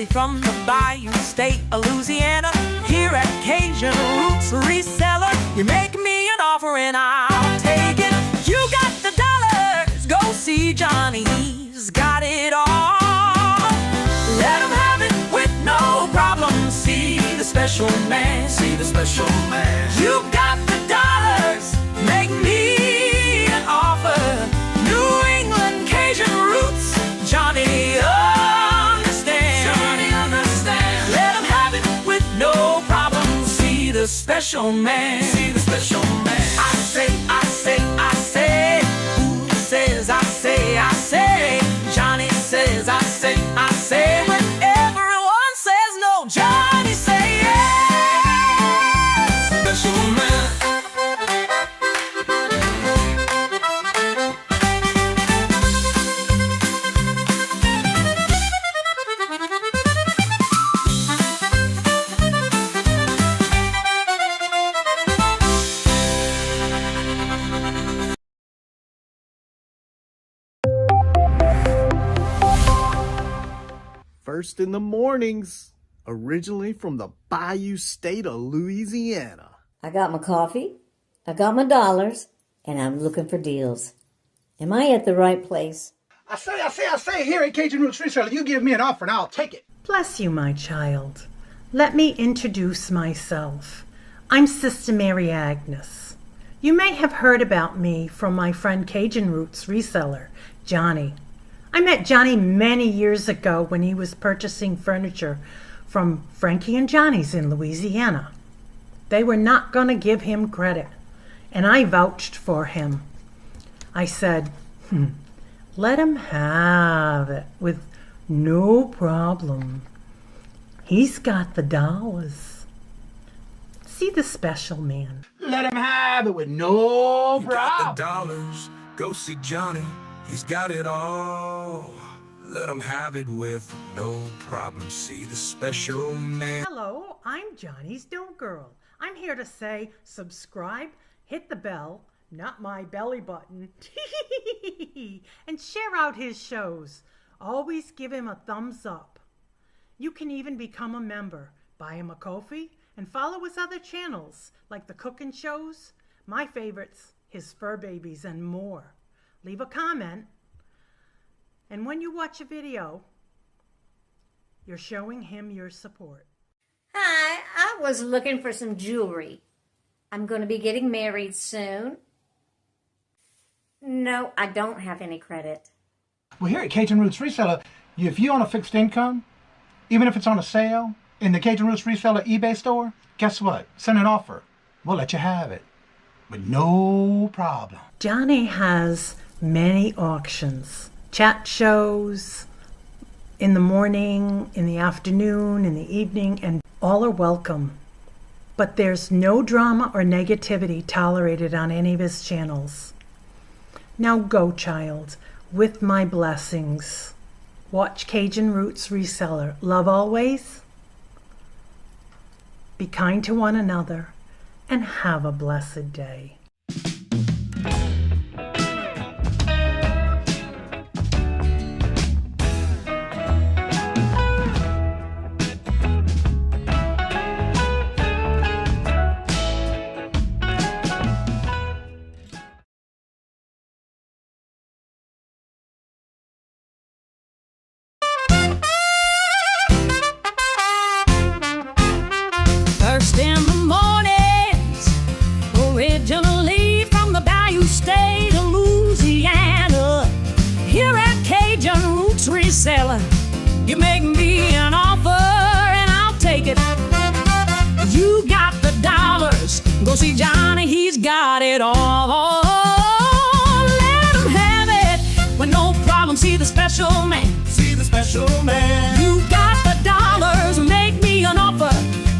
originally from the Bayou State of Louisiana. Here at Cajun Roots Reseller, you make me an offer and I'll take it. You got the dollars, go see Johnny, he's got it all. Let him have it with no problem. See the special man, see the special man. You got the dollars, make me an offer. New England Kajun Roots, Johnny understands. Johnny understands. Let him have it with no problem. See the special man, see the special man. I say, I say, I say. Who says I say, I say? Johnny says I say, I say. When everyone says no, Johnny say yes. Special man. First in the mornings, originally from the Bayou State of Louisiana. I got my coffee, I got my dollars, and I'm looking for deals. Am I at the right place? I say, here at Cajun Roots Reseller, you give me an offer and I'll take it. Bless you, my child. Let me introduce myself. I'm Sister Mary Agnes. You may have heard about me from my friend Cajun Roots Reseller, Johnny. I met Johnny many years ago when he was purchasing furniture from Frankie and Johnny's in Louisiana. They were not going to give him credit, and I vouched for him. I said, let him have it with no problem. He's got the dollars. See the special man. Let him have it with no problem. You got the dollars, go see Johnny. He's got it all. Let him have it with no problem. See the special man. Hello, I'm Johnny's Dough Girl. I'm here to say subscribe, hit the bell, not my belly button, and share out his shows. Always give him a thumbs up. You can even become a member. Buy him a coffee and follow his other channels like the cooking shows, my favorites, his fur babies, and more. Leave a comment, and when you watch a video, you're showing him your support. Hi, I was looking for some jewelry. I'm going to be getting married soon. No, I don't have any credit. Well, here at Cajun Roots Reseller, if you own a fixed income, even if it's on a sale in the Cajun Roots Reseller eBay store, guess what? Send an offer. We'll let you have it with no problem. Johnny has many auctions, chat shows, in the morning, in the afternoon, in the evening, and all are welcome. But there's no drama or negativity tolerated on any of his channels. Now go, child, with my blessings. Watch Cajun Roots Reseller. Love always. Be kind to one another, and have a blessed day. First in the mornings, originally from the Bayou State of Louisiana. Here at Cajun Roots Reseller, you make me an offer and I'll take it. You got the dollars, go see Johnny, he's got it all. Let him have it with no problem. See the special man, see the special man. You got the dollars, make me an offer.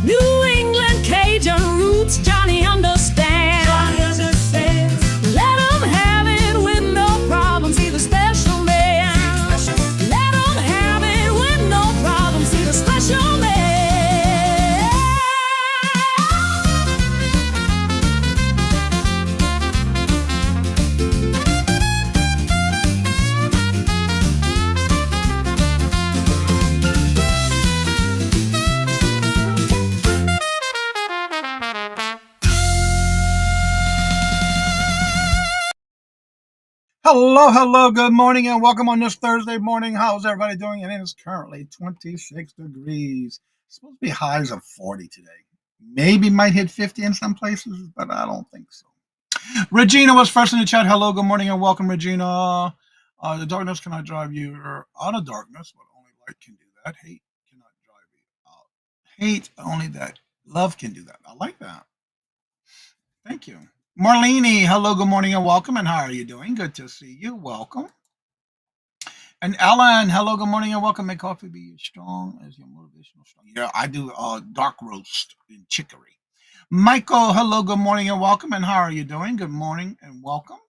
New England Kajun Roots, Johnny understands. Johnny understands. Let him have it with no problem. See the special man. Let him have it with no problem. See the special man. Hello, good morning and welcome on this Thursday morning. How's everybody doing? And it is currently 26 degrees. It's supposed to be highs of 40 today. Maybe might hit 50 in some places, but I don't think so. Regina was first in the chat. Hello, good morning and welcome, Regina. The darkness cannot drive you out of darkness, but only light can do that. Hate cannot drive you out. Hate, only that love can do that. I like that. Thank you. Marlene, hello, good morning and welcome. And how are you doing? Good to see you. Welcome. And Ellen, hello, good morning and welcome. May coffee be as strong as your motivational strong. Yeah, I do dark roast in chicory. Michael, hello, good morning and welcome. And how are you doing? Good morning and welcome.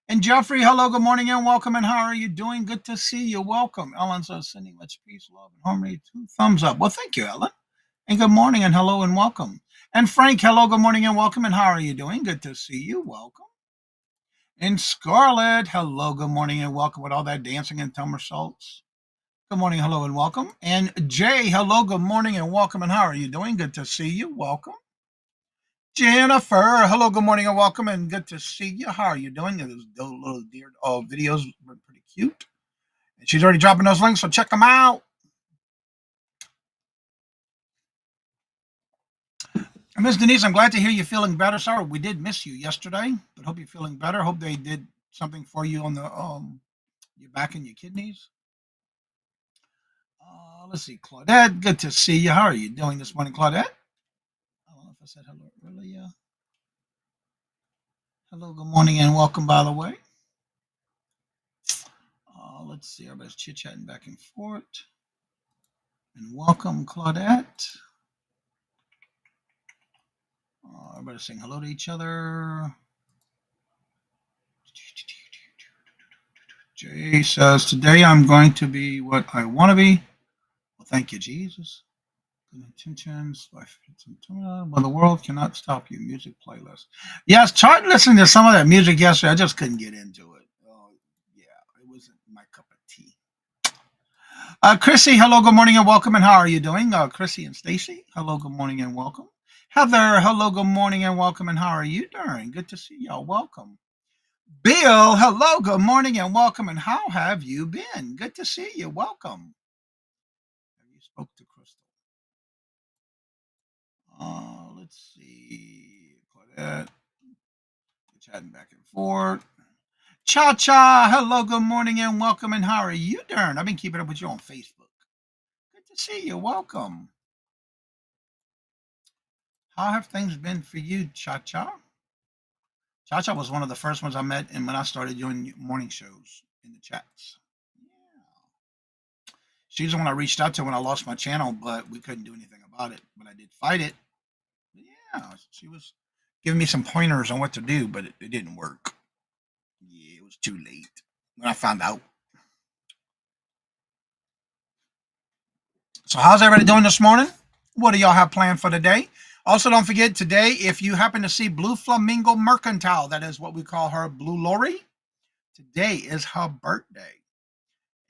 And Jeffrey, hello, good morning and welcome. And how are you doing? Good to see you. Welcome. Ellen says, sending much peace, love, and harmony. 2 thumbs up. Well, thank you, Ellen. And good morning and hello and welcome. And Frank, hello, good morning and welcome. And how are you doing? Good to see you. Welcome. And Scarlett, hello, good morning and welcome with all that dancing and somersaults. Good morning, hello, and welcome. And Jay, hello, good morning and welcome. And how are you doing? Good to see you. Welcome. Jennifer, hello, good morning and welcome. And good to see you. How are you doing? Those little deer videos were pretty cute. And she's already dropping those links, so check them out. Miss Denise, I'm glad to hear you're feeling better. Sorry, we did miss you yesterday, but hope you're feeling better. Hope they did something for you on the your back and your kidneys. Let's see, Claudette, good to see you. How are you doing this morning, Claudette? I don't know if I said hello earlier. Hello, good morning, and welcome, by the way. Let's see, everybody's chit-chatting back and forth. And welcome, Claudette. Everybody's saying hello to each other. Jay says, today I'm going to be what I want to be. Well, thank you, Jesus. Good intentions. Well, the world cannot stop you. Music playlist. Yes, tried listening to some of that music yesterday. I just couldn't get into it. Yeah, it wasn't my cup of tea. Chrissy, hello, good morning and welcome. And how are you doing? Chrissy and Stacy, hello, good morning and welcome. Heather, hello, good morning and welcome. And how are you doing? Good to see y'all. Welcome. Bill, hello, good morning and welcome. And how have you been? Good to see you. Welcome. Have you spoke to Crystal? Let's see. Claudette. Chatting back and forth. Cha-cha, hello, good morning and welcome. And how are you doing? I've been keeping up with you on Facebook. Good to see you. Welcome. How have things been for you, Cha-cha? Cha-cha was one of the first ones I met and when I started doing morning shows in the chats. Yeah. She's the one I reached out to when I lost my channel, but we couldn't do anything about it. But I did fight it. Yeah, she was giving me some pointers on what to do, but it didn't work. Yeah, it was too late when I found out. So how's everybody doing this morning? What do y'all have planned for today? Also, don't forget today, if you happen to see Blue Flamingo Mercantile, that is what we call her, Blue Lori. Today is her birthday.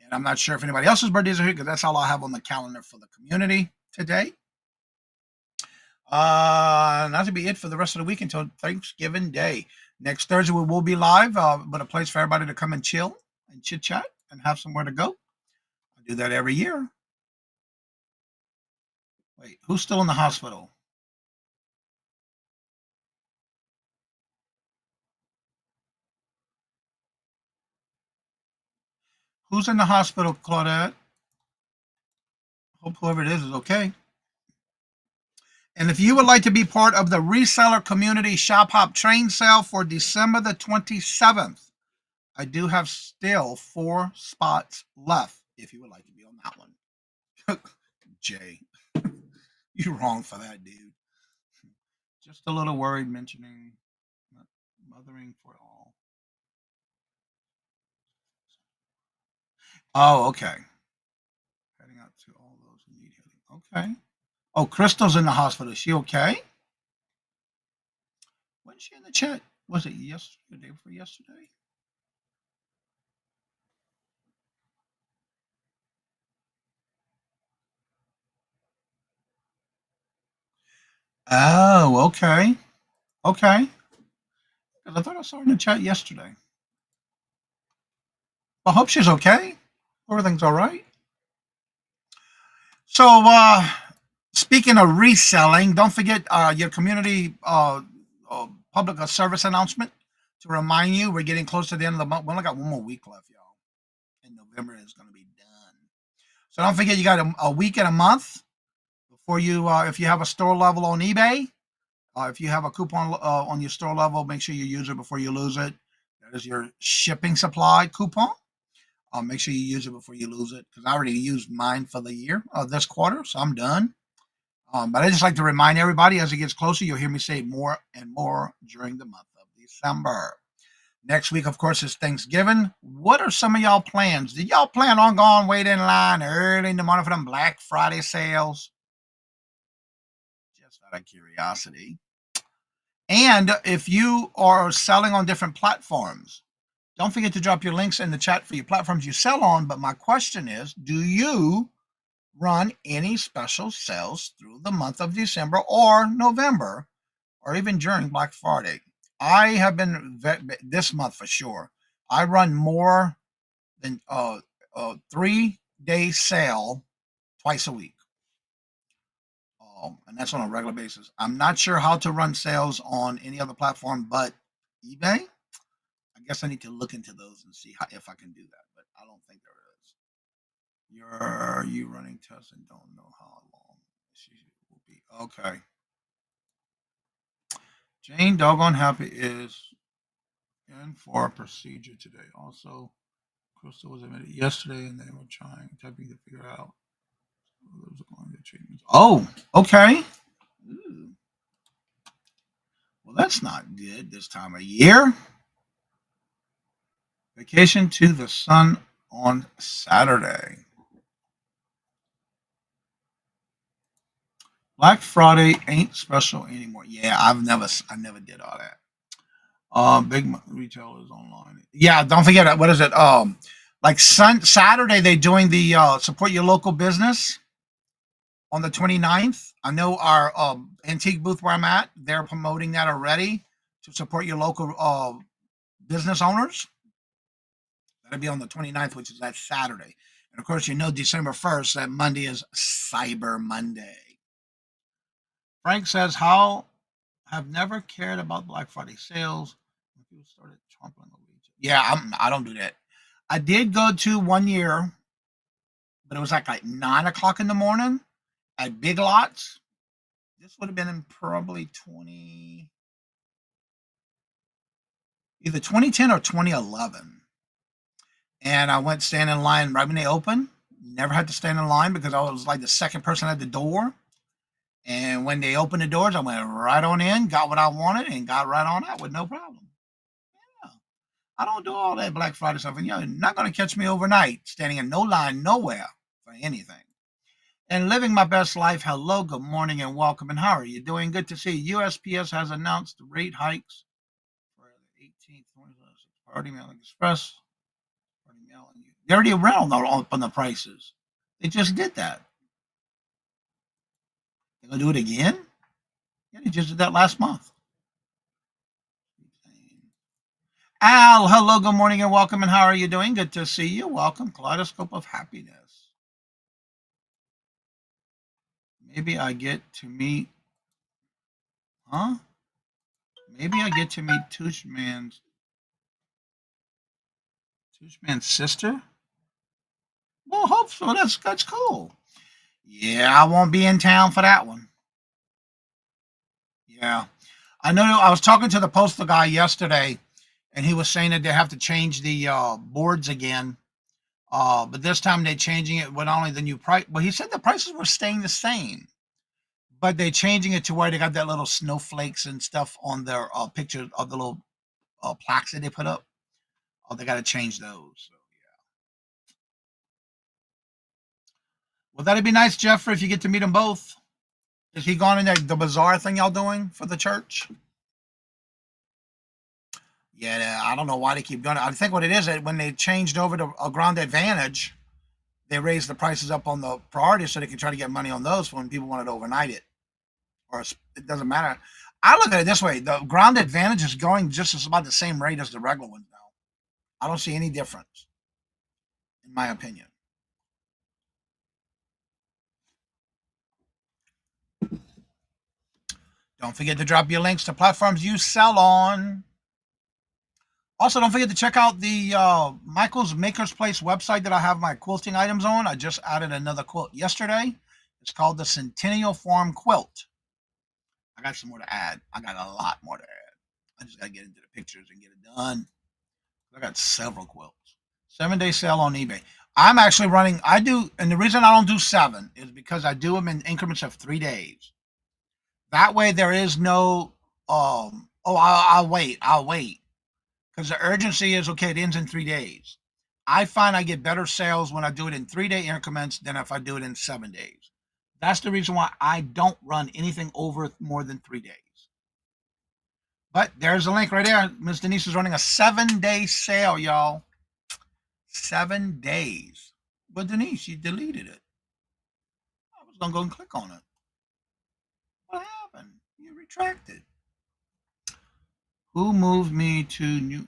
And I'm not sure if anybody else's birthdays are here because that's all I have on the calendar for the community today. That will be it for the rest of the week until Thanksgiving Day. Next Thursday, we will be live, but a place for everybody to come and chill and chit-chat and have somewhere to go. I do that every year. Wait, who's still in the hospital? Who's in the hospital, Claudette? Hope whoever it is okay. And if you would like to be part of the Reseller Community Shop Hop Train Sale for December the 27th, I do have still 4 spots left if you would like to be on that one. Jay, you're wrong for that, dude. Just a little worried mentioning mothering for all. Oh, okay. Heading out to all those who need healing. Okay. Oh, Crystal's in the hospital. Is she okay? Wasn't she in the chat? Was it yesterday, the day before yesterday? Oh, okay. Okay. Because I thought I saw her in the chat yesterday. I hope she's okay. Everything's all right. So, speaking of reselling, don't forget your community public service announcement to remind you we're getting close to the end of the month. We only got one more week left, y'all. And November is going to be done. So don't forget you got a week and a month before you, if you have a store level on eBay, if you have a coupon on your store level, make sure you use it before you lose it. That is your shipping supply coupon. Make sure you use it before you lose it, because I already used mine for the year, this quarter, so I'm done. But I just like to remind everybody as it gets closer, you'll hear me say more and more during the month of December. Next week, of course, is Thanksgiving. What are some of y'all plans? Did y'all plan on going wait in line early in the morning for them Black Friday sales? Just out of curiosity. And if you are selling on different platforms, don't forget to drop your links in the chat for your platforms you sell on. But my question is, do you run any special sales through the month of December or November, or even during Black Friday? I have been this month for sure. I run more than 3-day sale twice a week. And that's on a regular basis. I'm not sure how to run sales on any other platform but eBay. I guess I need to look into those and see if I can do that, but I don't think there is. You running tests and don't know how long she will be. Okay. Jane Doggone Happy is in for a procedure today. Also, Crystal was admitted yesterday and they were typing to figure out those are going to treatments. Oh, okay. Ooh. Well, that's not good this time of year. Vacation to the sun on Saturday. Black Friday ain't special anymore. Yeah, I never did all that. Big retailers online. Yeah, don't forget what is it? Like Saturday they're doing the support your local business on the 29th. I know our antique booth where I'm at, they're promoting that already to support your local business owners. That'll be on the 29th, which is that Saturday. And of course, you know, December 1st, that Monday is Cyber Monday. Frank says, how have never cared about Black Friday sales. People started trampling over each other. Yeah, I don't do that. I did go to one year, but it was like 9 o'clock in the morning at Big Lots. This would have been in probably either 2010 or 2011. And I went stand in line right when they opened. Never had to stand in line because I was like the second person at the door. And when they opened the doors, I went right on in, got what I wanted, and got right on out with no problem. Yeah. I don't do all that Black Friday stuff. And you're not going to catch me overnight standing in no line nowhere for anything. And living my best life. Hello, good morning, and welcome. And how are you doing? Good to see you. USPS has announced rate hikes for the 18th, 2026 Party Mailing Express. Party Mailing. They already around on the prices. They just did that. They're going to do it again? Yeah, they just did that last month. Al, hello, good morning, and welcome. And how are you doing? Good to see you. Welcome. Kaleidoscope of Happiness. Maybe I get to meet, Maybe I get to meet Tushman's sister. Well, hope so. That's cool. Yeah, I won't be in town for that one. Yeah, I know. I was talking to the postal guy yesterday, and he was saying that they have to change the boards again. But this time they're changing it with only the new price. But he said the prices were staying the same, but they're changing it to where they got that little snowflakes and stuff on their picture of the little plaques that they put up. Oh, they got to change those. So, yeah. Well, that'd be nice, Jeffrey, if you get to meet them both. Is he gone in the bazaar thing y'all doing for the church? Yeah, I don't know why they keep doing it. I think what it is that when they changed over to a Grand Advantage, they raised the prices up on the priority so they can try to get money on those when people wanted to overnight it. Or it doesn't matter. I look at it this way. The Grand Advantage is going just about the same rate as the regular ones now. I don't see any difference. in my opinion. Don't forget to drop your links to platforms you sell on. Also, don't forget to check out the Michael's Maker's Place website that I have my quilting items on. I just added another quilt yesterday. It's called the Centennial Farm Quilt. I got some more to add. I got a lot more to add. I just got to get into the pictures and get it done. I got several quilts. 7-day sale on eBay. I'm actually running, and the reason I don't do 7 is because I do them in increments of 3 days. That way there is no, I'll wait. Because the urgency is, okay, it ends in 3 days. I find I get better sales when I do it in 3-day increments than if I do it in 7 days. That's the reason why I don't run anything over more than 3 days. But there's a link right there. Ms. Denise is running a 7-day sale, y'all. 7 days. But Denise, you deleted it. I was going to go and click on it. What happened? You retracted. Who moved me to New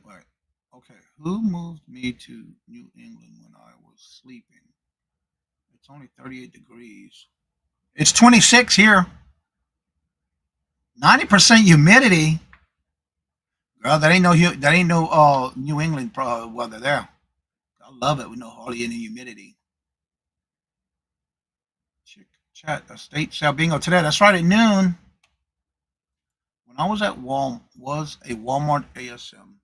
England when I was sleeping? It's only 38 degrees. It's 26 here. 90% humidity. Girl, that ain't no New England weather there. I love it with no hardly any humidity. Chat estate sale bingo today. That's right at noon. When I was at Walmart ASM,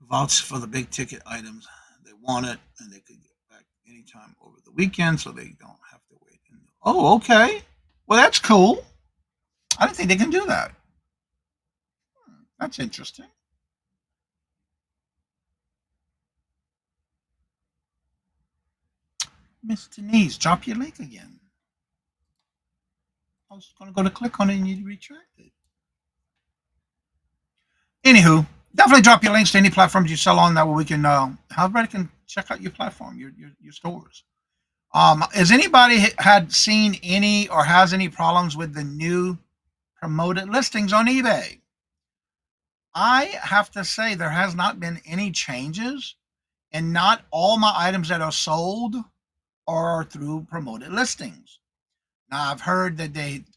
vouched for the big ticket items they wanted, and they could get back anytime over the weekend, so they don't have to wait. Oh, okay. Well, that's cool. I didn't think they can do that. That's interesting. Miss Denise, drop your link again. I was going to go to click on it and you retracted. Anywho, definitely drop your links to any platforms you sell on. That way we can, everybody can check out your platform, your stores. Has anybody had seen any or has any problems with the new promoted listings on eBay? I have to say there has not been any changes, and not all my items that are sold are through promoted listings. Now, I've heard that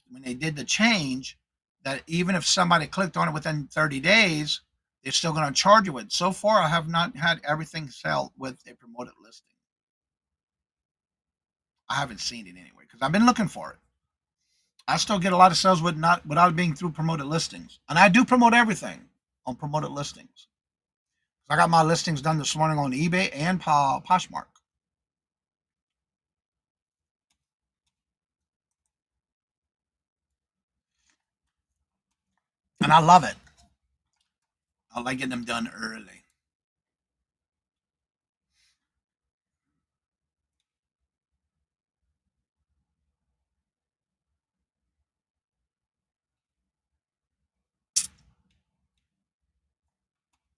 when they did the change, that even if somebody clicked on it within 30 days, they're still going to charge you it. So far, I have not had everything sell with a promoted listing. I haven't seen it anyway, because I've been looking for it. I still get a lot of sales without being through promoted listings. And I do promote everything on promoted listings. I got my listings done this morning on eBay and Poshmark. And I love it. I like getting them done early.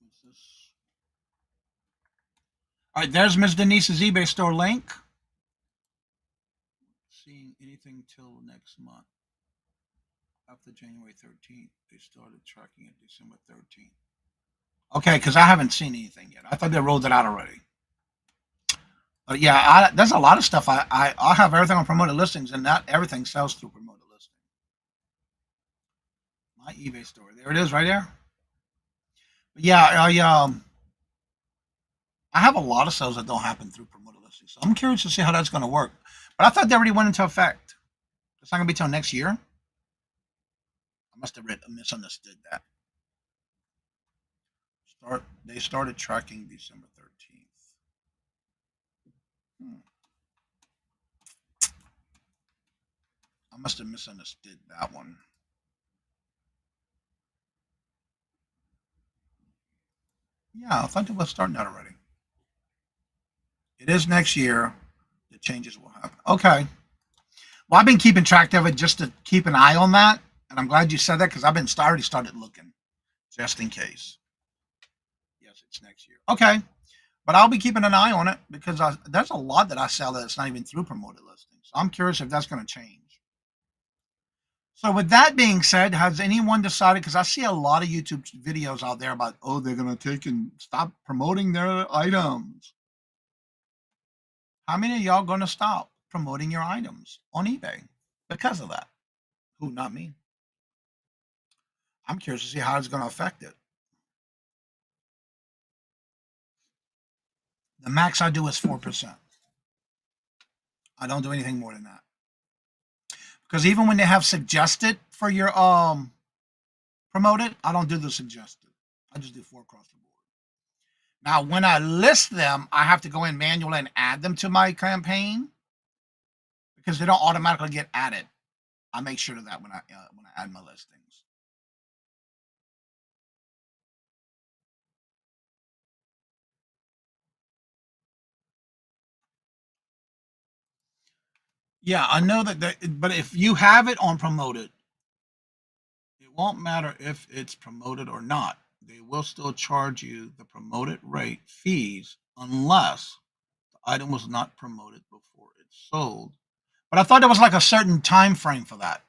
What's this? All right, there's Ms. Denise's eBay store link. Seeing anything till next month. After January 13th, they started tracking it December 13th. Okay, because I haven't seen anything yet. I thought they rolled it out already. But yeah, there's a lot of stuff. I have everything on promoted listings, and not everything sells through promoted listing. My eBay store. There it is right there. But yeah, I have a lot of sales that don't happen through promoted listings. So I'm curious to see how that's going to work. But I thought they already went into effect. It's not going to be till next year. I must have misunderstood that. They started tracking December 13th. I must have misunderstood that one. Yeah, I thought they were starting that already. It is next year. The changes will happen. Okay. Well, I've been keeping track of it just to keep an eye on that. And I'm glad you said that because I've been already started looking just in case. Yes, it's next year. Okay. But I'll be keeping an eye on it because there's a lot that I sell that's not even through promoted listings. So I'm curious if that's going to change. So with that being said, has anyone decided, because I see a lot of YouTube videos out there about, oh, they're going to take and stop promoting their items. How many of y'all going to stop promoting your items on eBay because of that? Who, not me. I'm curious to see how it's going to affect it. The max I do is 4%. I don't do anything more than that. Because even when they have suggested for your promoted, I don't do the suggested. I just do 4 across the board. Now, when I list them, I have to go in manually and add them to my campaign because they don't automatically get added. I make sure of that when I add my listings. Yeah, I know that, but if you have it on promoted, it won't matter if it's promoted or not. They will still charge you the promoted rate fees unless the item was not promoted before it sold. But I thought there was like a certain time frame for that.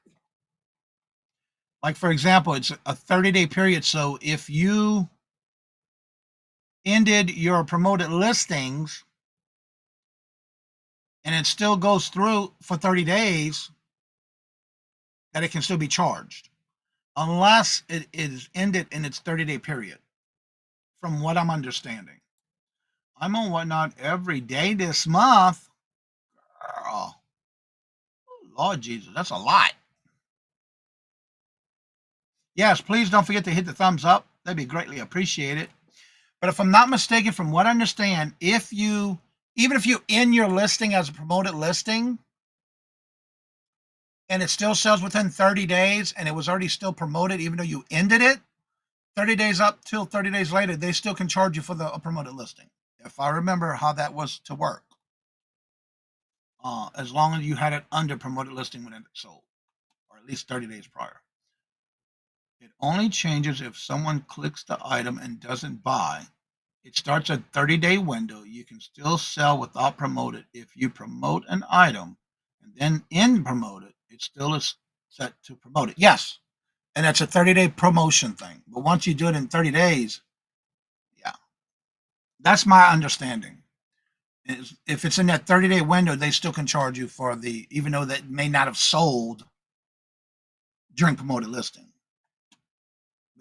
Like, for example, it's a 30-day period. So if you ended your promoted listings and it still goes through for 30 days, that it can still be charged unless it is ended in its 30-day period, from what I'm understanding. I'm on Whatnot every day this month. Oh, Lord Jesus, that's a lot. Yes, please don't forget to hit the thumbs up. That'd be greatly appreciated. But if I'm not mistaken, from what I understand, even if you end your listing as a promoted listing and it still sells within 30 days and it was already still promoted, even though you ended it, 30 days up till 30 days later, they still can charge you for the promoted listing. If I remember how that was to work. As long as you had it under promoted listing when it sold, or at least 30 days prior. It only changes if someone clicks the item and doesn't buy. It starts a 30-day window. You can still sell without promoted. If you promote an item and then end promoted, it still is set to promote it. Yes, and that's a 30-day promotion thing. But once you do it in 30 days, yeah, that's my understanding. If it's in that 30-day window, they still can charge you for even though that may not have sold during promoted listing.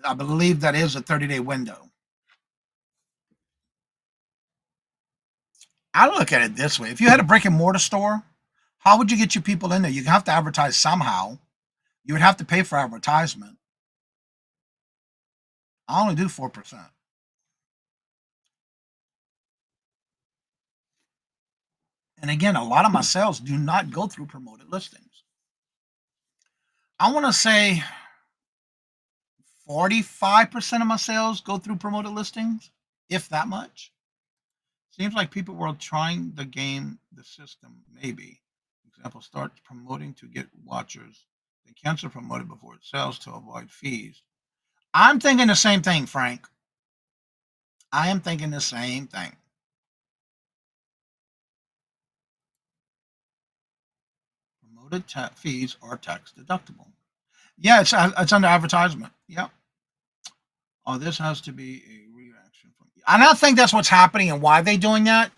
I believe that is a 30-day window. I look at it this way. If you had a brick and mortar store, how would you get your people in there? You have to advertise somehow. You would have to pay for advertisement. I only do 4%. And again, a lot of my sales do not go through promoted listings. I want to say 45% of my sales go through promoted listings, if that much. Seems like people were trying the system, maybe. Example, start promoting to get watchers, then cancel promoted before it sells to avoid fees. I'm thinking the same thing, Frank. I am thinking the same thing. Promoted fees are tax deductible. Yeah, it's under advertisement. Yep. Oh, this has to be a reaction from. And I think that's what's happening and why they're doing that.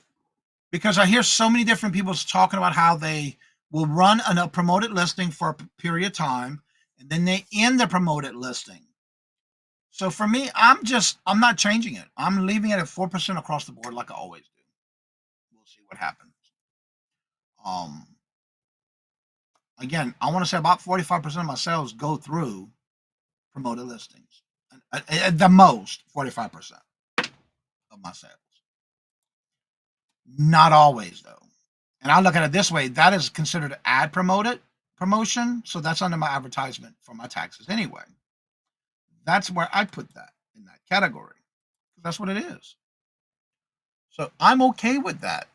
Because I hear so many different people talking about how they will run a promoted listing for a period of time, and then they end the promoted listing. So for me, I'm not changing it. I'm leaving it at 4% across the board like I always do. We'll see what happens. Again, I want to say about 45% of my sales go through promoted listings. At the most, 45% of my sales. Not always, though. And I look at it this way, that is considered ad promotion. So that's under my advertisement for my taxes anyway. That's where I put that in that category. That's what it is. So I'm okay with that.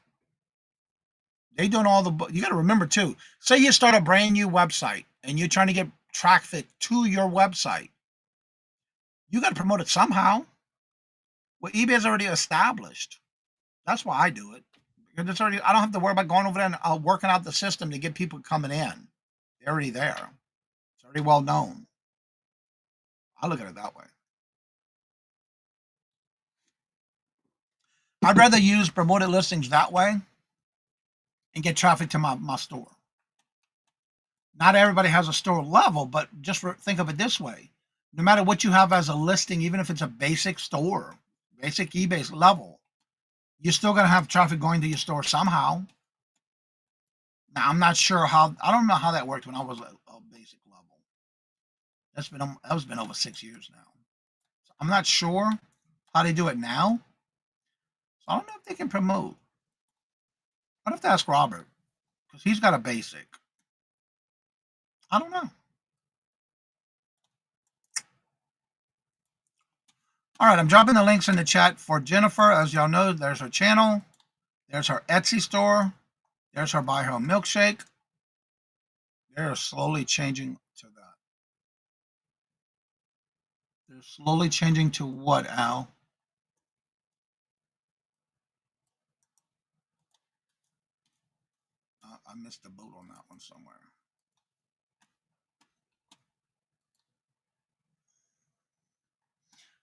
They doing you got to remember too, say you start a brand new website and you're trying to get traffic to your website. You got to promote it somehow. Well, eBay is already established. That's why I do it. Because it's already, I don't have to worry about going over there and working out the system to get people coming in. They're already there. It's already well known. I look at it that way. I'd rather use promoted listings that way and get traffic to my store. Not everybody has a store level, but just think of it this way. No matter what you have as a listing, even if it's a basic store, basic eBay level, you're still going to have traffic going to your store somehow. Now, I'm not sure I don't know how that worked when I was a basic level. That's been over 6 years now. So I'm not sure how they do it now. So I don't know if they can promote. I'd have to ask Robert, because he's got a basic. I don't know. All right, I'm dropping the links in the chat for Jennifer. As y'all know, there's her channel. There's her Etsy store. There's her Buy Her a Milkshake. They're slowly changing to that. They're slowly changing to what, Al? I missed the boat on that one somewhere.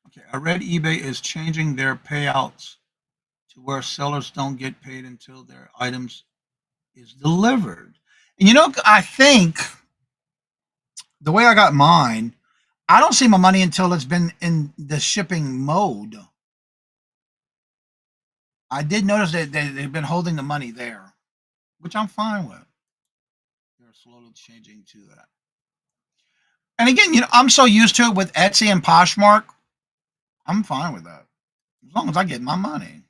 Okay, I read eBay is changing their payouts to where sellers don't get paid until their items is delivered. And you know, I think the way I got mine, I don't see my money until it's been in the shipping mode. I did notice that they've been holding the money there, which I'm fine with. They're slowly changing to that. And again, you know, I'm so used to it with Etsy and Poshmark. I'm fine with that, as long as I get my money.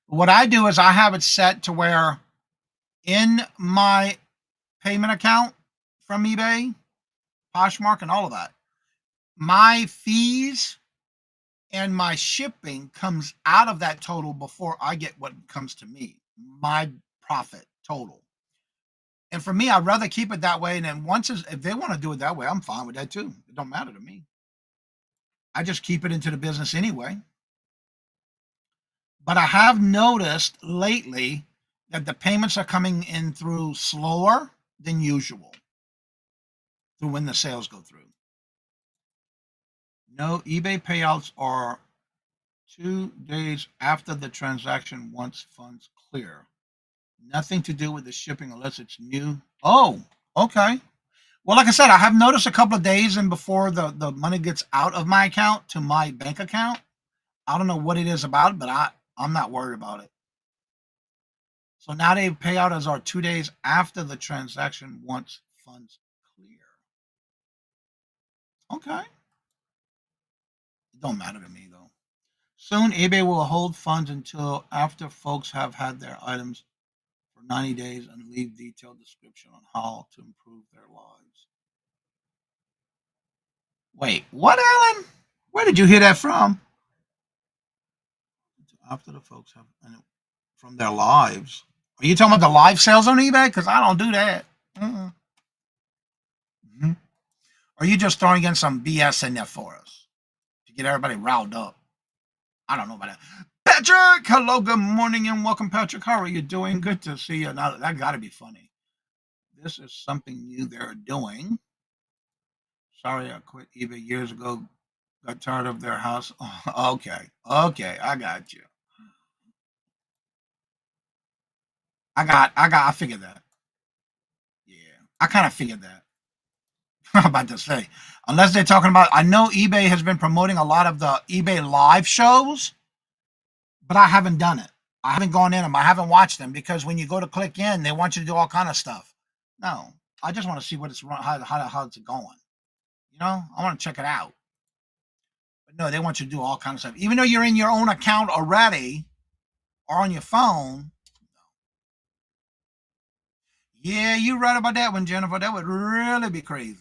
What I do is I have it set to where in my payment account from eBay, Poshmark, and all of that, my fees and my shipping comes out of that total before I get what comes to me, my profit total. And for me, I'd rather keep it that way. And then if they want to do it that way, I'm fine with that too. It don't matter to me. I just keep it into the business anyway. But I have noticed lately that the payments are coming in through slower than usual through when the sales go through. No, eBay payouts are 2 days after the transaction once funds clear. Nothing to do with the shipping unless it's new. Oh, okay. Well, like I said, I have noticed a couple of days and before the money gets out of my account to my bank account. I don't know what it is about, but I'm not worried about it. So now they pay out as our 2 days after the transaction once funds clear. Okay. It don't matter to me though. Soon eBay will hold funds until after folks have had their items for 90 days and leave detailed description on how to improve their lives. Wait, what, Alan? Where did you hear that from? After the folks have from their lives. Are you talking about the live sales on eBay? Because I don't do that. Mm-hmm. Or are you just throwing in some BS in there for us to get everybody riled up? I don't know about that. Patrick, hello, good morning, and welcome, Patrick. How are you doing? Good to see you. Now that got to be funny. This is something new they're doing. Sorry, I quit eBay years ago. Got tired of their house. Oh, okay, I got you. I figured that. Yeah, I kind of figured that. I'm about to say, unless they're talking about, I know eBay has been promoting a lot of the eBay live shows, but I haven't done it. I haven't gone in them. I haven't watched them because when you go to click in, they want you to do all kind of stuff. No, I just want to see what it's how it's going. You know, I want to check it out. But no, they want you to do all kind of stuff. Even though you're in your own account already or on your phone. Yeah, you're right about that one, Jennifer. That would really be crazy.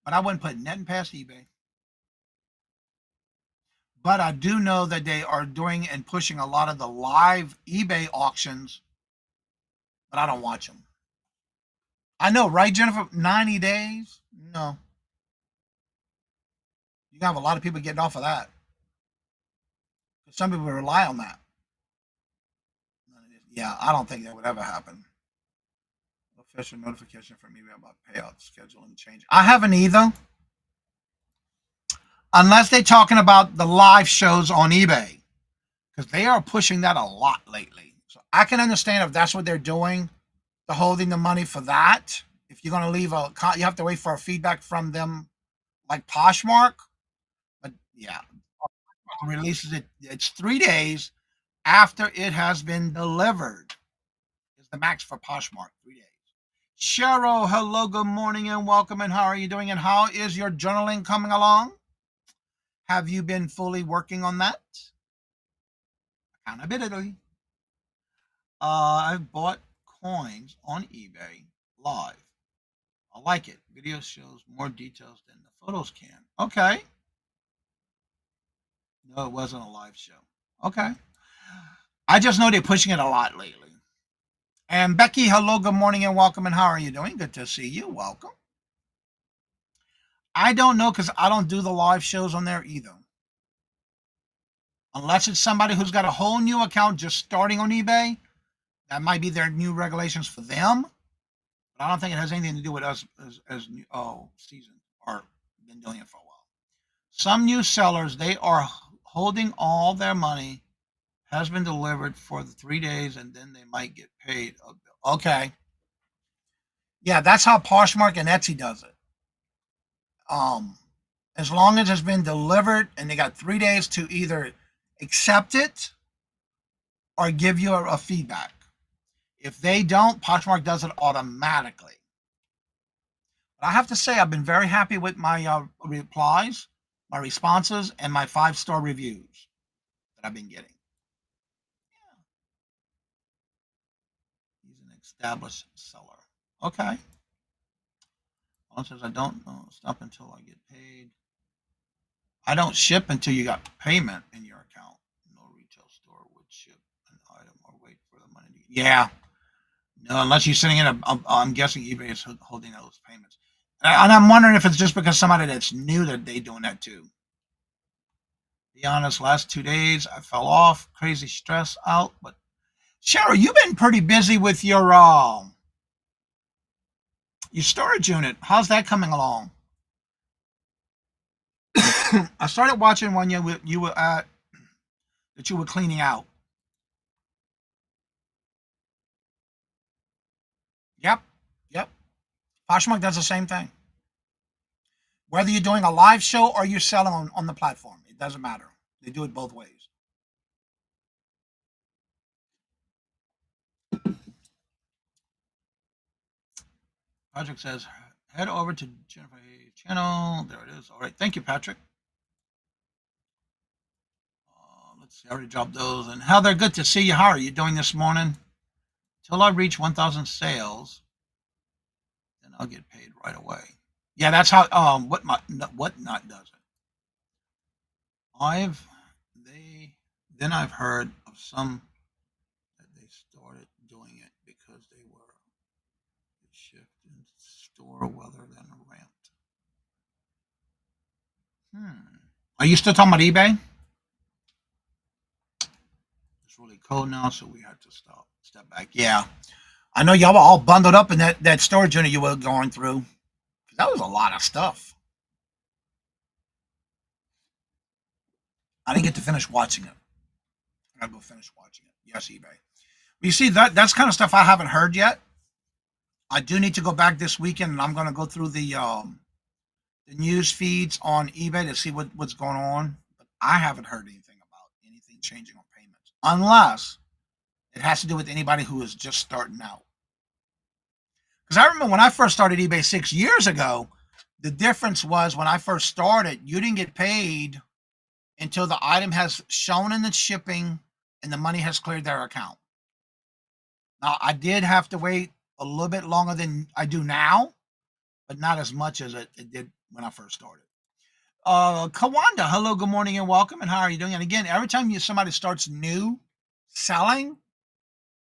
But I wouldn't put nothing past eBay. But I do know that they are doing and pushing a lot of the live eBay auctions, but I don't watch them. I know, right, Jennifer? 90 days? No. You have a lot of people getting off of that. Some people rely on that. Yeah, I don't think that would ever happen. Official notification from eBay about payout scheduling change. I haven't either. Unless they're talking about the live shows on eBay. Because they are pushing that a lot lately. So I can understand if that's what they're doing, the holding the money for that. If you're going to leave you have to wait for a feedback from them, like Poshmark. But yeah, releases it. It's 3 days after it has been delivered. Is the max for Poshmark. 3 days. Cheryl, hello, good morning, and welcome. And how are you doing? And how is your journaling coming along? Have you been fully working on that? Accountability. I've bought coins on eBay live. I like it. Video shows more details than the photos can. Okay. No, it wasn't a live show. Okay. I just know they're pushing it a lot lately. And Becky, hello, good morning, and welcome. And how are you doing? Good to see you. Welcome. I don't know because I don't do the live shows on there either. Unless it's somebody who's got a whole new account just starting on eBay. That might be their new regulations for them. But I don't think it has anything to do with us as seasoned or been doing it for a while. Some new sellers, they are holding all their money, has been delivered for the 3 days, and then they might get paid. Okay. Yeah, that's how Poshmark and Etsy does it. As long as it's been delivered and they got 3 days to either accept it or give you a feedback. If they don't, Poshmark does it automatically. But I have to say, I've been very happy with my replies, my responses, and my 5-star reviews that I've been getting. Yeah. He's an established seller. Okay. One says, I don't stop until I get paid. I don't ship until you got payment in your account. No retail store would ship an item or wait for the money to get. Yeah. No, unless you're sitting in I'm guessing eBay is holding those payments. And I'm wondering if it's just because somebody that's new that they doing that too. Be honest, last 2 days I fell off, crazy stress out. But Cheryl, you've been pretty busy with your storage unit. How's that coming along? I started watching one you were at that you were cleaning out. Yep. Poshmark does the same thing. Whether you're doing a live show or you're selling on the platform, it doesn't matter. They do it both ways. Patrick says, head over to Jennifer's channel. There it is. All right. Thank you, Patrick. Let's see. I already dropped those. And Heather, good to see you. How are you doing this morning? Till I reach 1,000 sales, then I'll get paid right away. Yeah, that's how Whatnot does it. I've heard of some that they started doing it because they were shift in store weather than ramped. Are you still talking about eBay? It's really cold now, so we had to step back. Yeah. I know y'all were all bundled up in that storage unit you were going through. That was a lot of stuff. I didn't get to finish watching it. I gotta go finish watching it. Yes, eBay. But you see, that's kind of stuff I haven't heard yet. I do need to go back this weekend, and I'm going to go through the news feeds on eBay to see what's going on. But I haven't heard anything about anything changing on payments, unless it has to do with anybody who is just starting out. Because I remember when I first started eBay 6 years ago, the difference was when I first started, you didn't get paid until the item has shown in the shipping and the money has cleared their account. Now, I did have to wait a little bit longer than I do now, but not as much as it did when I first started. Kawanda, hello, good morning, and welcome. And how are you doing? And again, every time somebody starts new selling,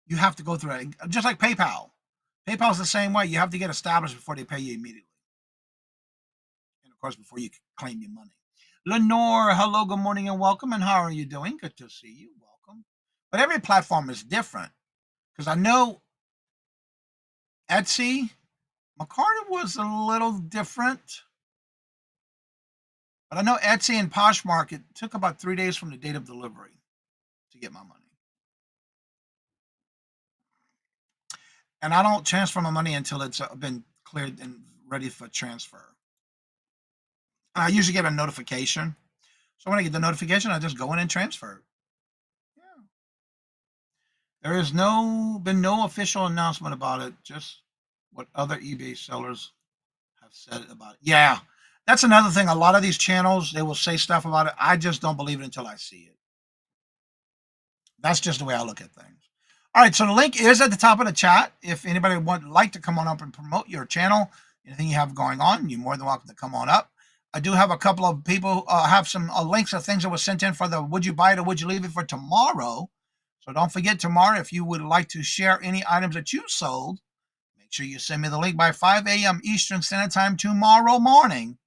you have to go through it. Just like PayPal. PayPal is the same way. You have to get established before they pay you immediately. And of course, before you claim your money. Lenore, hello, good morning, and welcome. And how are you doing? Good to see you. Welcome. But every platform is different. Because I know Etsy, McCarter was a little different. But I know Etsy and Poshmark, it took about 3 days from the date of delivery to get my money. And I don't transfer my money until it's been cleared and ready for transfer. And I usually get a notification. So when I get the notification, I just go in and transfer. Yeah. There has been no official announcement about it, just what other eBay sellers have said about it. Yeah, that's another thing. A lot of these channels, they will say stuff about it. I just don't believe it until I see it. That's just the way I look at things. All right, so the link is at the top of the chat. If anybody would like to come on up and promote your channel, anything you have going on, you're more than welcome to come on up. I do have a couple of people have some links of things that was sent in for the would you buy it or would you leave it for tomorrow. So don't forget tomorrow, if you would like to share any items that you sold, make sure you send me the link by 5 a.m. Eastern Standard Time tomorrow morning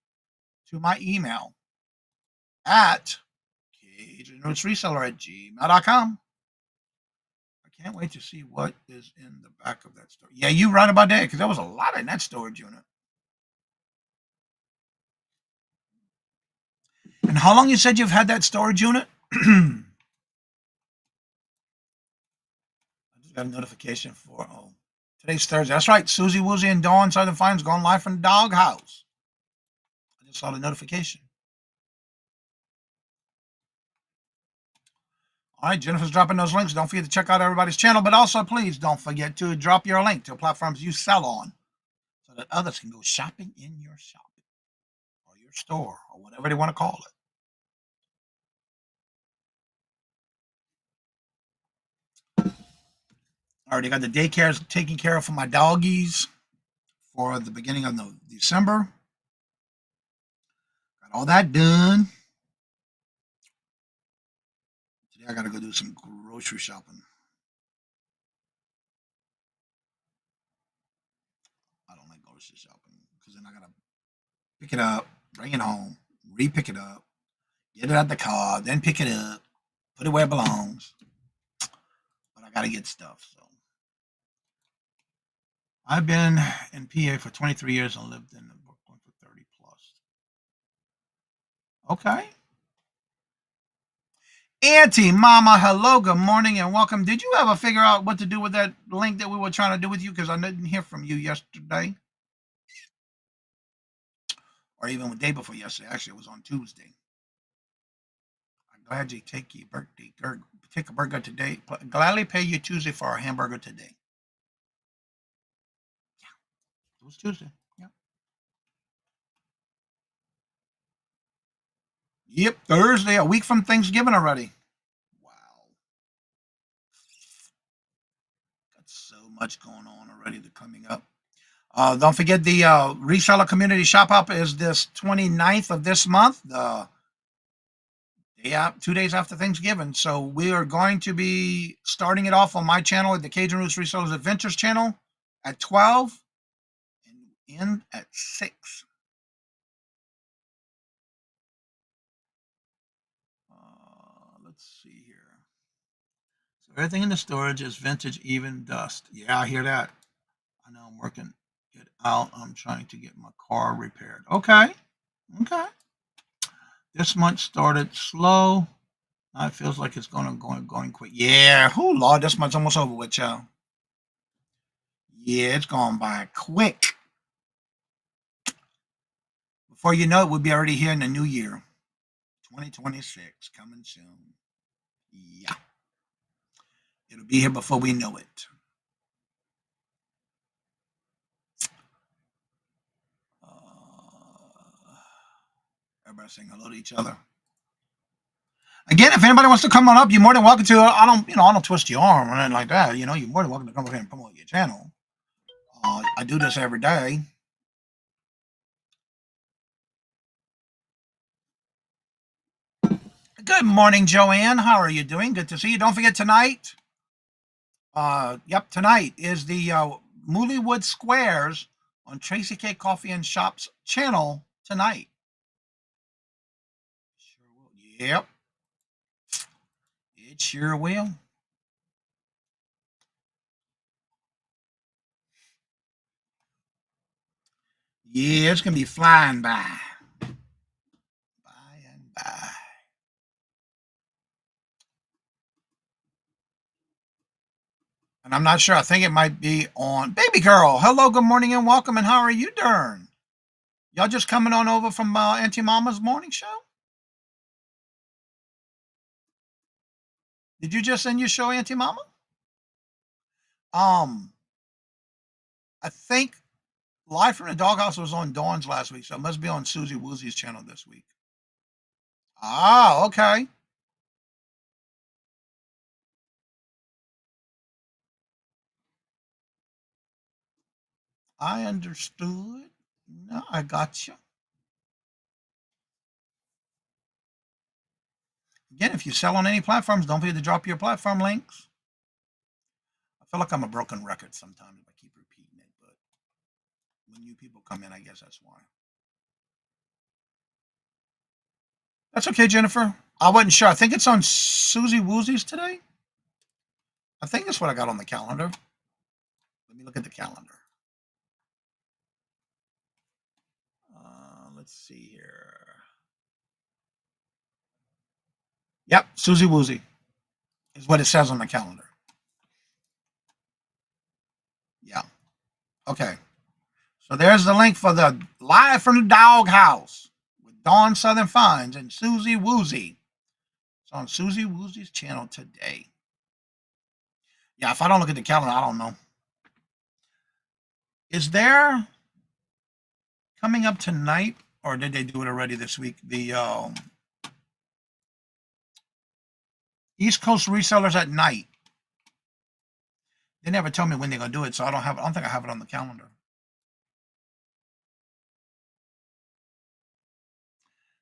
to my email at CajunRootsReseller@gmail.com. I can't wait to see what is in the back of that store. Yeah, you're right about that, because there was a lot in that storage unit. And how long you said you've had that storage unit? I just got a notification for, today's Thursday. That's right. Susie Woozy and Dawn Southern Fine's gone live from the doghouse. I just saw the notification. All right, Jennifer's dropping those links. Don't forget to check out everybody's channel, but also please don't forget to drop your link to platforms you sell on so that others can go shopping in your shop or your store or whatever they want to call it. I already got the daycares taken care of for my doggies for the beginning of December. Got all that done. Today I got to go do some grocery shopping. I don't like grocery shopping because then I got to pick it up, bring it home, re-pick it up, get it out the car, then pick it up, put it where it belongs. But I got to get stuff. So I've been in PA for 23 years and lived in Brooklyn for 30 plus. Okay. Auntie, Mama, hello, good morning, and welcome. Did you ever figure out what to do with that link that we were trying to do with you? Because I didn't hear from you yesterday. Or even the day before yesterday. Actually, it was on Tuesday. I'm glad you take your birthday. Take a burger today. Gladly pay you Tuesday for a hamburger today. Yeah, it was Tuesday. Yeah. Yep, Thursday, a week from Thanksgiving already. Wow. Got so much going on already coming up. Don't forget the Reseller Community Shop Up is this 29th of this month, the day 2 days after Thanksgiving. So we are going to be starting it off on my channel at the Cajun Roots Resellers Adventures channel at 12 and end at 6. Let's see here. So everything in the storage is vintage, even dust. Yeah, I hear that. I know I'm working it out. I'm trying to get my car repaired. Okay. This month started slow. Now it feels like it's going quick. Yeah. Oh, Lord, this month's almost over with, y'all. Yeah, it's going by quick. Before you know it, we'll be already here in the new year. 2026, coming soon. Yeah. It'll be here before we know it. Everybody saying hello to each other. Again, if anybody wants to come on up, you're more than welcome to. I don't twist your arm or anything like that. You're more than welcome to come over here and promote your channel. I do this every day. Good morning, Joanne. How are you doing? Good to see you. Don't forget tonight. Tonight is the Mooleywood Squares on Tracy K Coffee and Shop's channel tonight. Sure will. Yep. It sure will. Yeah, it's going to be flying by. By and by. And I'm not sure. I think it might be on Baby Girl. Hello, good morning, and welcome. And how are you doing? Y'all just coming on over from Auntie Mama's morning show? Did you just end your show, Auntie Mama? I think Live from the Doghouse was on Dawn's last week, so it must be on Susie Woozy's channel this week. Ah, okay. I understood. No, I got you. Again, if you sell on any platforms, don't forget to drop your platform links. I feel like I'm a broken record sometimes if I keep repeating it, but when new people come in, I guess that's why. That's okay, Jennifer. I wasn't sure. I think it's on Susie Woozy's today. I think that's what I got on the calendar. Let me look at the calendar. Let's see here. Yep, Susie Woozy is what it says on the calendar. Yeah. Okay. So there's the link for the Live from the Doghouse with Dawn Southern Finds and Susie Woozy. It's on Susie Woozy's channel today. Yeah, if I don't look at the calendar, I don't know. Is there coming up tonight, or did they do it already this week? The East Coast resellers at night. They never tell me when they're gonna do it, so I don't think I have it on the calendar.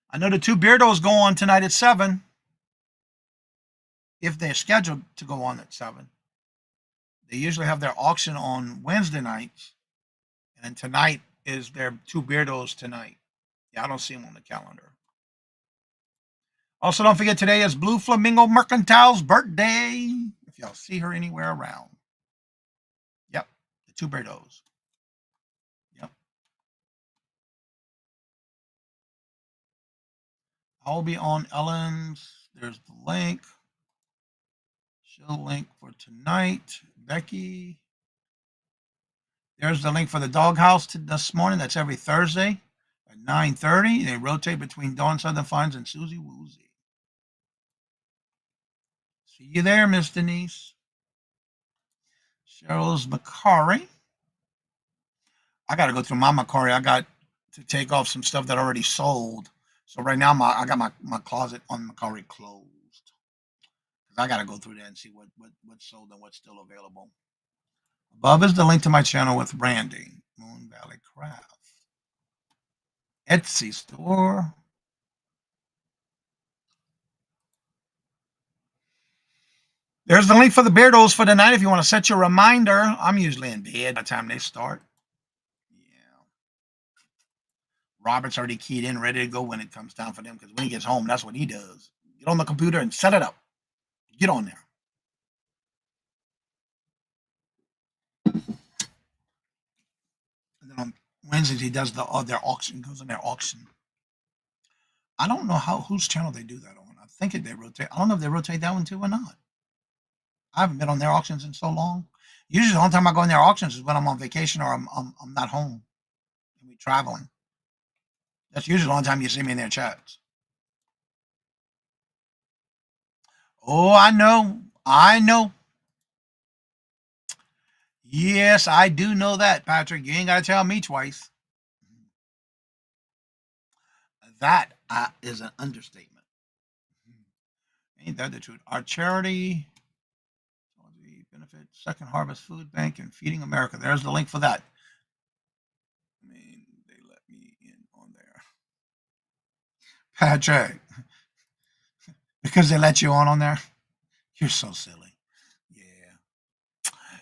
I know the two Beardos go on tonight at 7. If they're scheduled to go on at 7. They usually have their auction on Wednesday nights. And then tonight is their two Beardos tonight. Yeah, I don't see them on the calendar. Also, don't forget today is Blue Flamingo Mercantile's birthday. If y'all see her anywhere around. Yep, the two Beardos. Yep. I'll be on Ellen's. There's the link. Show link for tonight. Becky. There's the link for the Doghouse this morning. That's every Thursday at 9:30. They rotate between Dawn Southern Finds and Susie Woozy. See you there, Miss Denise. Cheryl's Macari. I got to go through my Macari. I got to take off some stuff that already sold. So right now, I got my closet on Macari closed. I got to go through there and see what's sold and what's still available. Above is the link to my channel with Randy, Moon Valley Craft. Etsy store. There's the link for the Beardos for tonight if you want to set your reminder. I'm usually in bed by the time they start. Yeah. Robert's already keyed in, ready to go when it comes time for them, because when he gets home, that's what he does. Get on the computer and set it up. Get on there. And then on Wednesdays, he does their auction, goes on their auction. I don't know whose channel they do that on. I think they rotate. I don't know if they rotate that one too or not. I haven't been on their auctions in so long. Usually the only time I go in their auctions is when I'm on vacation or I'm not home and we're traveling. That's usually the only time you see me in their chats. Oh, I know. I know. Yes, I do know that, Patrick. You ain't got to tell me twice. That is an understatement. Ain't that the truth? Our charity benefit Second Harvest Food Bank and Feeding America. There's the link for that. I mean, they let me in on there. Patrick, because they let you on there? You're so silly.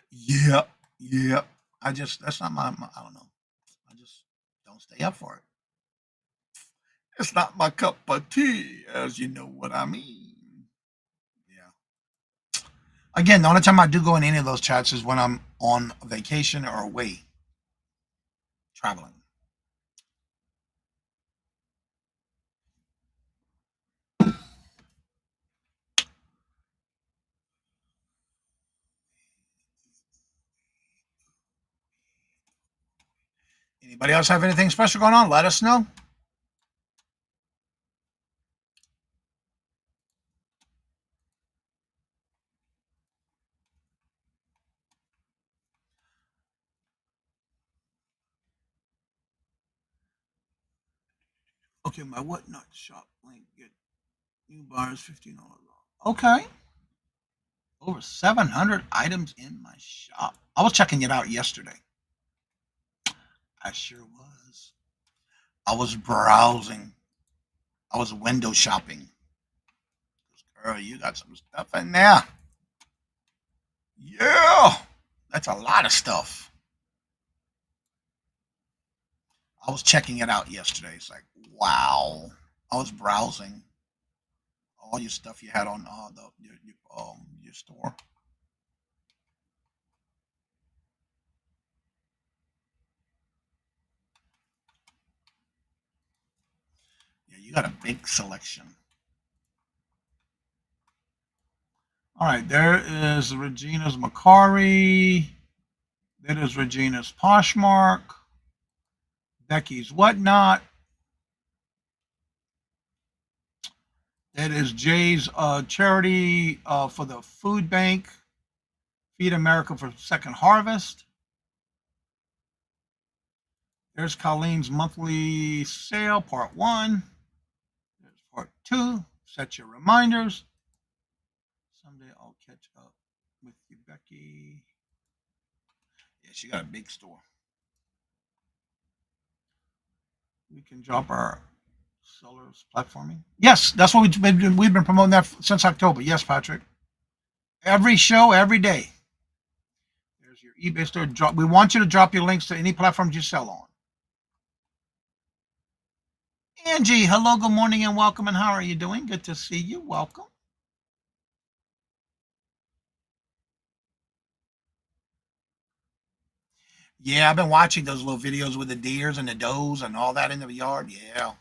Yeah. Yep. That's not my, I don't know. I just don't stay up for it. It's not my cup of tea, as you know what I mean. Yeah. Again, the only time I do go in any of those chats is when I'm on vacation or away, traveling. Anybody else have anything special going on? Let us know. Okay, my whatnot shop link. Get new buyers $15 off. Okay. Over 700 items in my shop. I was checking it out yesterday. I sure was. I was browsing. I was window shopping. Girl, you got some stuff in there. Yeah. That's a lot of stuff. I was checking it out yesterday. It's like, wow. I was browsing all your stuff you had on your store. Yeah, you got a big selection. All right, there is Regina's Macari. That is Regina's Poshmark. Becky's Whatnot. That is Jay's charity for the food bank. Feed America for Second Harvest. There's Colleen's monthly sale, part 1. There's part 2. Set your reminders. Someday I'll catch up with you, Becky. Yeah, she got a big store. We can drop our sellers platforming. Yes, that's what we've been promoting that since October. Yes, Patrick. Every show, every day. There's your eBay store. We want you to drop your links to any platforms you sell on. Angie, hello, good morning, and welcome. And how are you doing? Good to see you. Welcome. Yeah, I've been watching those little videos with the deers and the does and all that in the yard. Yeah.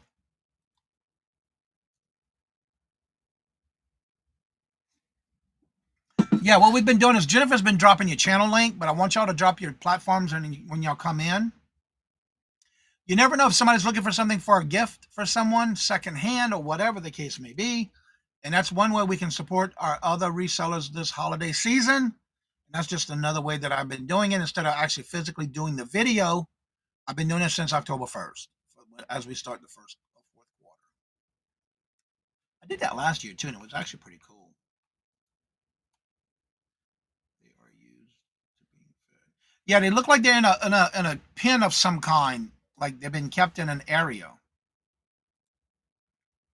Yeah, what we've been doing is Jennifer's been dropping your channel link, but I want y'all to drop your platforms and when y'all come in. You never know if somebody's looking for something for a gift for someone, secondhand or whatever the case may be. And that's one way we can support our other resellers this holiday season. And that's just another way that I've been doing it. Instead of actually physically doing the video, I've been doing it since October 1st, as we start the fourth quarter. I did that last year too, and it was actually pretty cool. They are used to being fed. Yeah, they look like they're in a pen of some kind, like they've been kept in an area,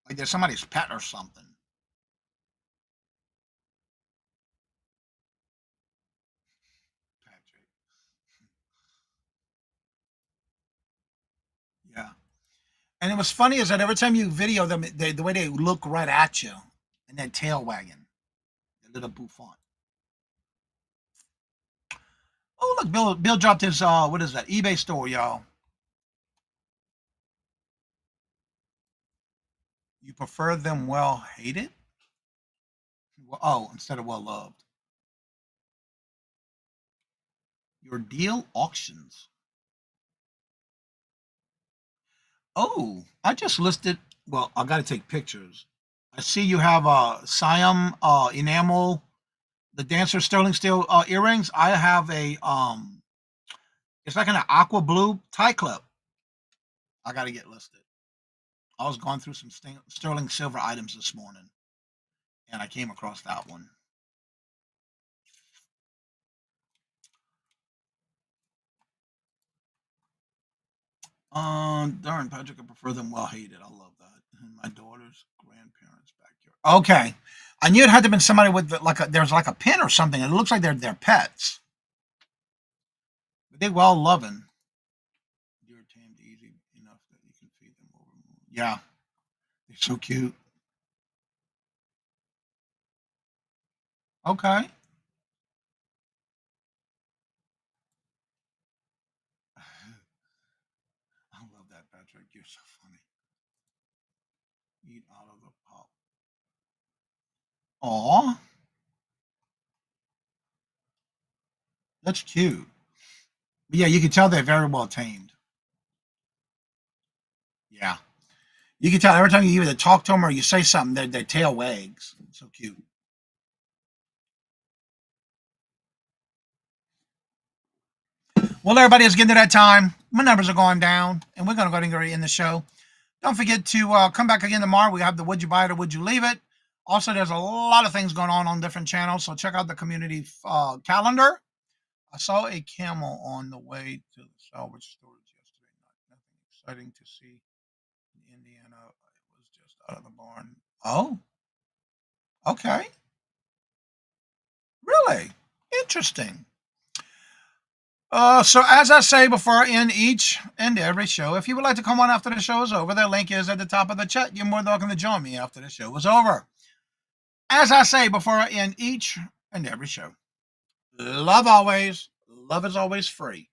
like they're somebody's pet or something. Patrick. Yeah. And it was funny is that every time you video them, the way they look right at you, and that tail wagging, the little bouffant. Oh look, Bill dropped his what is that eBay store, y'all. You prefer them well hated? Oh, instead of well loved. Your deal auctions. Oh, I just listed. Well, I got to take pictures. I see you have Siam enamel, the dancer sterling steel earrings. I have a it's like an aqua blue tie clip. I got to get listed. I was going through some sterling silver items this morning, and I came across that one. Darn, Patrick, I prefer them well hated. I love that. And my daughter's grandparents' backyard. Okay, I knew it had to have been somebody with there's like a pin or something. It looks like they're pets, but they're well loving. You're tamed easy enough that you can feed them over. Yeah, they're so cute. Okay. I love that, Patrick. You're so funny. Eat out of the pop. Aw, that's cute. But yeah, you can tell they're very well tamed. Yeah. You can tell every time you either talk to them or you say something, their tail wags. It's so cute. Well, everybody, it's getting to that time. My numbers are going down, and we're going to go ahead and end the show. Don't forget to come back again tomorrow. We have the Would You Buy It or Would You Leave It? Also, there's a lot of things going on different channels, so check out the community calendar. I saw a camel on the way to the salvage storage yesterday night. Nothing exciting to see in Indiana. It was just out of the barn. Oh, okay. Really? Interesting. So as I say before I end each and every show, if you would like to come on after the show is over, the link is at the top of the chat. You're more than welcome to join me after the show is over. As I say before I end each and every show, love always. Love is always free.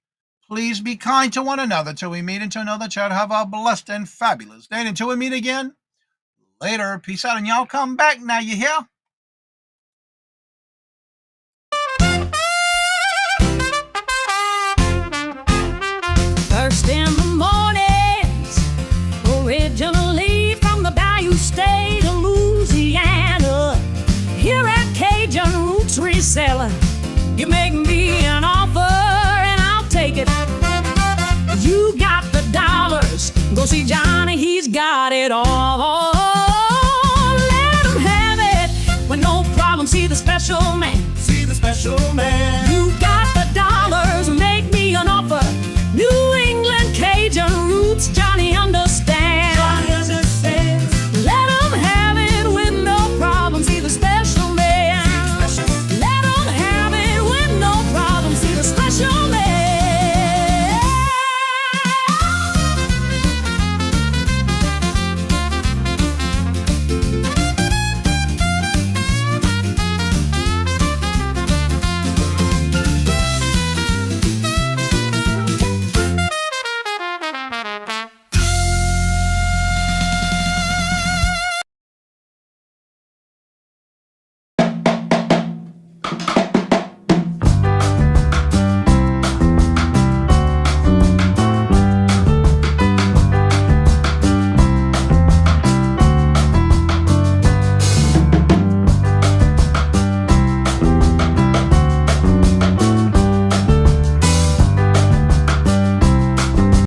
Please be kind to one another till we meet into another chat. Have a blessed and fabulous day. And until we meet again, later. Peace out. And y'all come back now, you hear? First in the mornings, originally from the Bayou State of Louisiana. Here at Cajun Roots Reseller, you make me an offer and I'll take it. You got the dollars, go see Johnny, he's got it all. Let him have it with no problem. See the special man. See the special man.